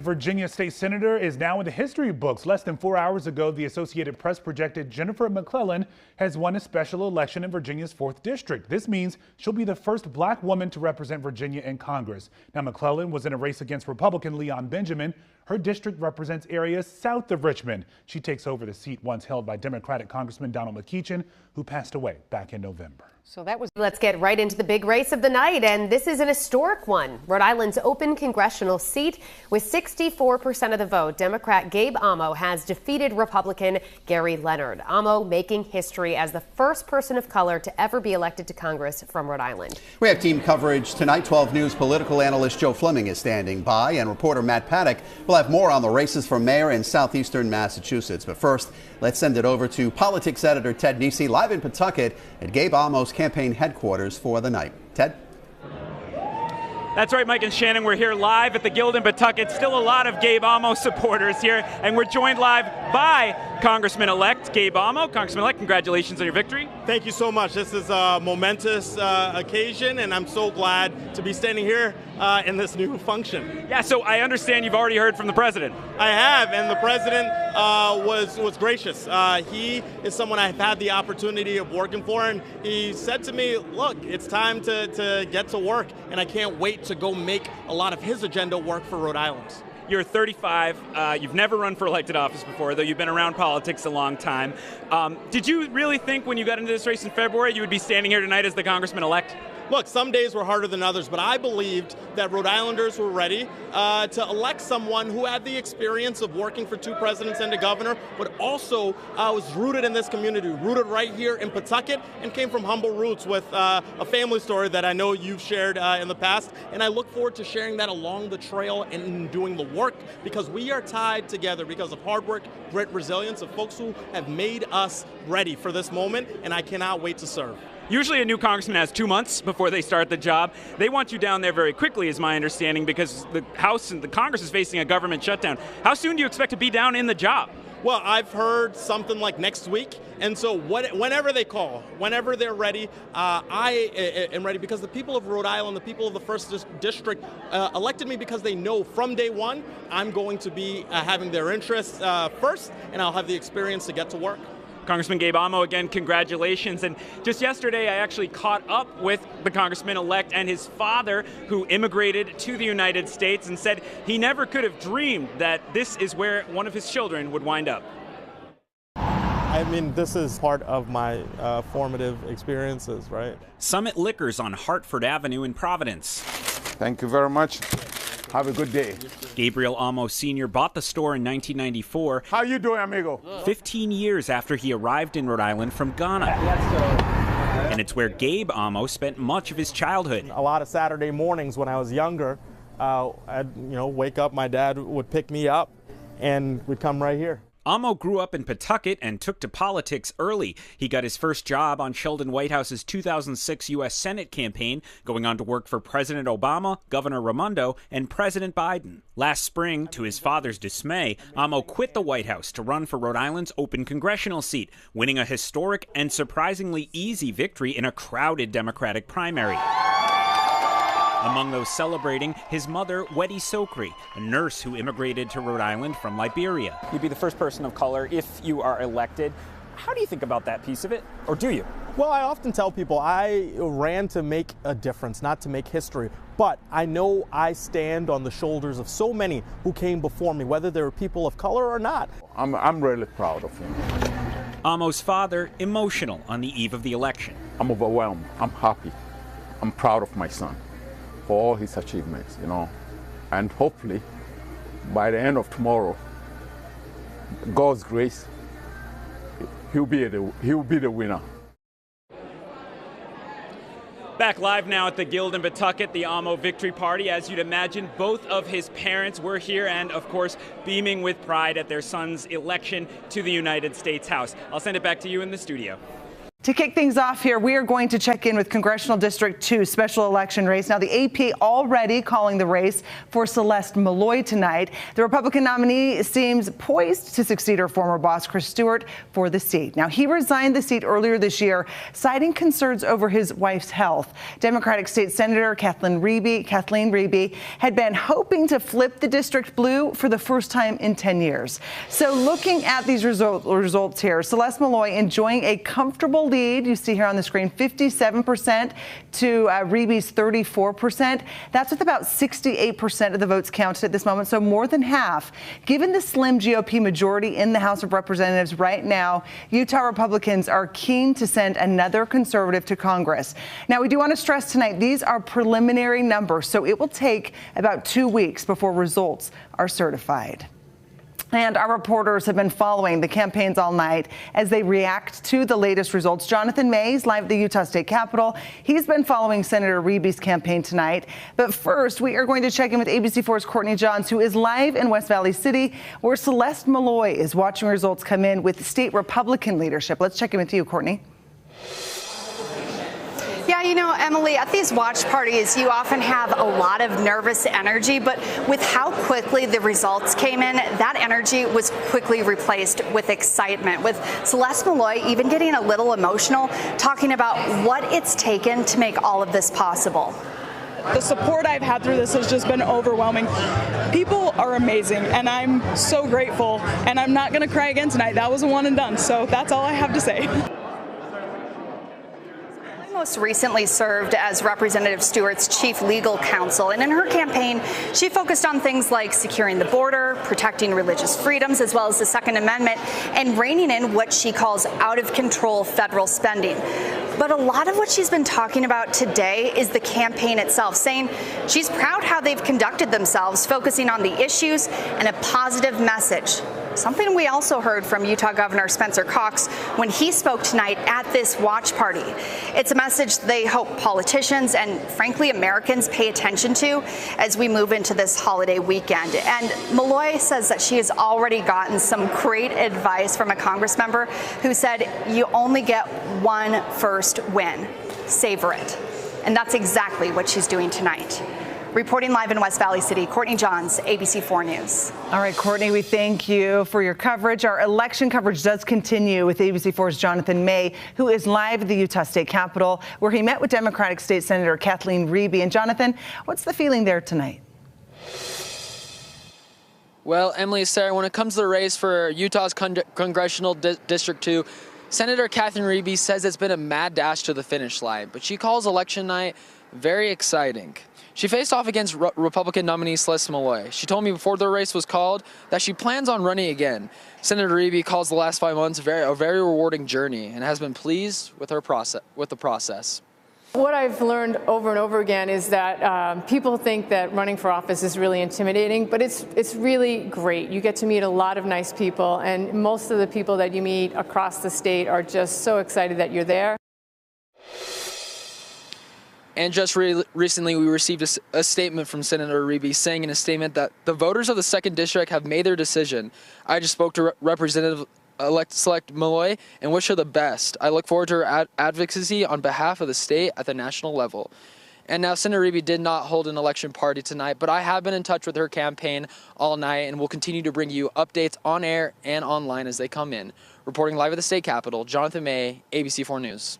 Virginia state senator is now in the history books. Less than 4 hours ago, the Associated Press projected Jennifer McClellan has won a special election in Virginia's 4th district. This means she'll be the first black woman to represent Virginia in Congress. Now, McClellan was in a race against Republican Leon Benjamin. Her district represents areas south of Richmond. She takes over the seat once held by Democratic Congressman Donald McEachin, who passed away back in November. So that was. Let's get right into the big race of the night, and this is an historic one. Rhode Island's open congressional seat. With 64% of the vote, Democrat Gabe Amo has defeated Republican Gary Leonard. Amo making history as the first person of color to ever be elected to Congress from Rhode Island. We have team coverage tonight. 12 News political analyst Joe Fleming is standing by, and reporter Matt Paddock will have more on the races for mayor in southeastern Massachusetts. But first, let's send it over to politics editor Ted Nesi, live in Pawtucket at Gabe Amo's campaign headquarters for the night. Ted? That's right, Mike and Shannon. We're here live at the Guild in Pawtucket. Still a lot of Gabe Amo supporters here, and we're joined live by Congressman-elect Gabe Amo. Congressman-elect, congratulations on your victory. Thank you so much. This is a momentous occasion, and I'm so glad to be standing here in this new function. Yeah, so I understand you've already heard from the president. I have, and the president was gracious. He is someone I've had the opportunity of working for, and he said to me, look, it's time to get to work, and I can't wait to go make a lot of his agenda work for Rhode Island. You're 35. You've never run for elected office before, though you've been around politics a long time. Did you really think when you got into this race in February you would be standing here tonight as the congressman-elect? Look, some days were harder than others, but I believed that Rhode Islanders were ready to elect someone who had the experience of working for 2 presidents and a governor, but also was rooted in this community, rooted right here in Pawtucket, and came from humble roots with a family story that I know you've shared in the past. And I look forward to sharing that along the trail and doing the work, because we are tied together because of hard work, grit, resilience, of folks who have made us ready for this moment, and I cannot wait to serve. Usually a new congressman has 2 months before they start the job. They want you down there very quickly, is my understanding, because the House and the Congress is facing a government shutdown. How soon do you expect to be down in the job? Well, I've heard something like next week, and so whenever they call, whenever they're ready, I am ready, because the people of Rhode Island, the people of the 1st District elected me because they know from day one I'm going to be having their interests first, and I'll have the experience to get to work. Congressman Gabe Amo, again, congratulations. And just yesterday, I actually caught up with the congressman-elect and his father, who immigrated to the United States, and said he never could have dreamed that this is where one of his children would wind up. I mean, this is part of my formative experiences, right? Summit Liquors on Hartford Avenue in Providence. Thank you very much. Have a good day. Gabriel Amo Sr. bought the store in 1994. How you doing, amigo? 15 years after he arrived in Rhode Island from Ghana. And it's where Gabe Amo spent much of his childhood. A lot of Saturday mornings when I was younger, I'd wake up, my dad would pick me up, and we'd come right here. Amo grew up in Pawtucket and took to politics early. He got his first job on Sheldon Whitehouse's 2006 U.S. Senate campaign, going on to work for President Obama, Governor Raimondo, and President Biden. Last spring, to his father's dismay, Amo quit the White House to run for Rhode Island's open congressional seat, winning a historic and surprisingly easy victory in a crowded Democratic primary. Among those celebrating, his mother, Weddy Sokri, a nurse who immigrated to Rhode Island from Liberia. You'd be the first person of color if you are elected. How do you think about that piece of it? Or do you? Well, I often tell people I ran to make a difference, not to make history. But I know I stand on the shoulders of so many who came before me, whether they were people of color or not. I'm really proud of him. Amo's father, emotional on the eve of the election. I'm overwhelmed. I'm happy. I'm proud of my son for all his achievements, and hopefully by the end of tomorrow, God's grace, he'll be the winner. Back live now at the Guild in Pawtucket, the Amo victory party. As you'd imagine, both of his parents were here and, of course, beaming with pride at their son's election to the United States House. I'll send it back to you in the studio. To kick things off here, we are going to check in with Congressional District 2 special election race. Now, the AP already calling the race for Celeste Malloy tonight. The Republican nominee seems poised to succeed her former boss, Chris Stewart, for the seat. Now, he resigned the seat earlier this year, citing concerns over his wife's health. Democratic State Senator Kathleen Riebe had been hoping to flip the district blue for the first time in 10 years. So looking at these results here, Celeste Malloy enjoying a comfortable lead. You see here on the screen, 57% to Riebe's 34%. That's with about 68% of the votes counted at this moment, so more than half. Given the slim GOP majority in the House of Representatives right now, Utah Republicans are keen to send another conservative to Congress. Now, we do want to stress tonight, these are preliminary numbers, so it will take about 2 weeks before results are certified. And our reporters have been following the campaigns all night as they react to the latest results. Jonathan Mays, live at the Utah State Capitol. He's been following Senator Riebe's campaign tonight. But first, we are going to check in with ABC4's Courtney Johns, who is live in West Valley City, where Celeste Malloy is watching results come in with state Republican leadership. Let's check in with you, Courtney. Yeah, you know, Emily, at these watch parties, you often have a lot of nervous energy, but with how quickly the results came in, that energy was quickly replaced with excitement, with Celeste Malloy even getting a little emotional, talking about what it's taken to make all of this possible. The support I've had through this has just been overwhelming. People are amazing, and I'm so grateful, and I'm not going to cry again tonight. That was a one and done, so that's all I have to say. Most recently served as Representative Stewart's chief legal counsel, and in her campaign, she focused on things like securing the border, protecting religious freedoms, as well as the Second Amendment, and reining in what she calls out-of-control federal spending. But a lot of what she's been talking about today is the campaign itself, saying she's proud how they've conducted themselves, focusing on the issues and a positive message. Something we also heard from Utah Governor Spencer Cox when he spoke tonight at this watch party. It's a message they hope politicians and, frankly, Americans pay attention to as we move into this holiday weekend. And Malloy says that she has already gotten some great advice from a Congress member who said, you only get one first win. Savor it. And that's exactly what she's doing tonight. Reporting live in West Valley City, Courtney Johns, ABC4 News. All right, Courtney, we thank you for your coverage. Our election coverage does continue with ABC4's Jonathan May, who is live at the Utah State Capitol, where he met with Democratic State Senator Kathleen Riebe. And Jonathan, what's the feeling there tonight? Well, Emily, Sarah, when it comes to the race for Utah's Congressional District 2, Senator Kathleen Riebe says it's been a mad dash to the finish line, but she calls election night very exciting. She faced off against Republican nominee Celeste Malloy. She told me before the race was called that she plans on running again. Senator Riebe calls the last 5 months a very rewarding journey and has been pleased with the process. What I've learned over and over again is that people think that running for office is really intimidating, but it's really great. You get to meet a lot of nice people, and most of the people that you meet across the state are just so excited that you're there. And just recently, we received a statement from Senator Riebe saying in a statement that the voters of the 2nd District have made their decision. I just spoke to Representative-elect Celeste Malloy and wish her the best. I look forward to her advocacy on behalf of the state at the national level. And now, Senator Riebe did not hold an election party tonight, but I have been in touch with her campaign all night and will continue to bring you updates on air and online as they come in. Reporting live at the State Capitol, Jonathan May, ABC4 News.